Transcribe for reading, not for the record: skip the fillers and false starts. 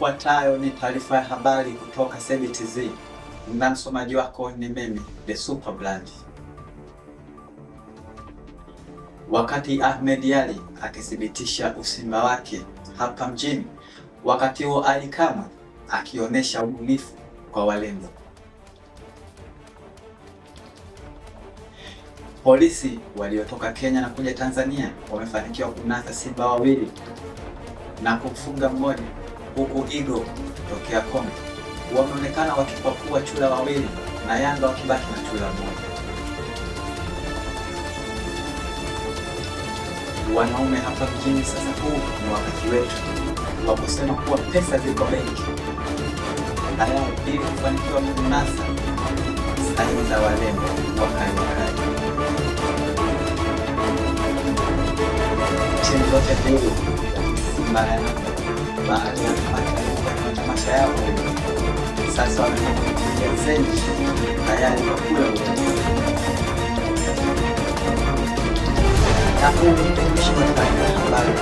Ifuatayo ni taarifa ya habari kutoka CBTZ na msomaji wako ni mimi The Super Brand. Wakati Ahmed Ally akithibitisha usimba wake hapa mjini, wakati huo Ally Kamwe akionyesha ubunifu kwa walembo. Polisi waliotoka Kenya na kuja Tanzania wamefanikiwa kunasa simba wawili na kumfunga mmoja, huku Eagle kutokea Kongo wameonekana wakipakua chura wawili na Yanga wakibaki na chura mmoja. Wanaume hapa mjini sasa, huu ni wakati wetu wa kusema kuwa pesa ziko benki. Haya, ili kufanikiwa kunasa staili za walembo wakali. Timu zote mbili baada ya tamasha yao sasa wamefanya zenji tayari kwa kula. Na huu ni mshirika wa habari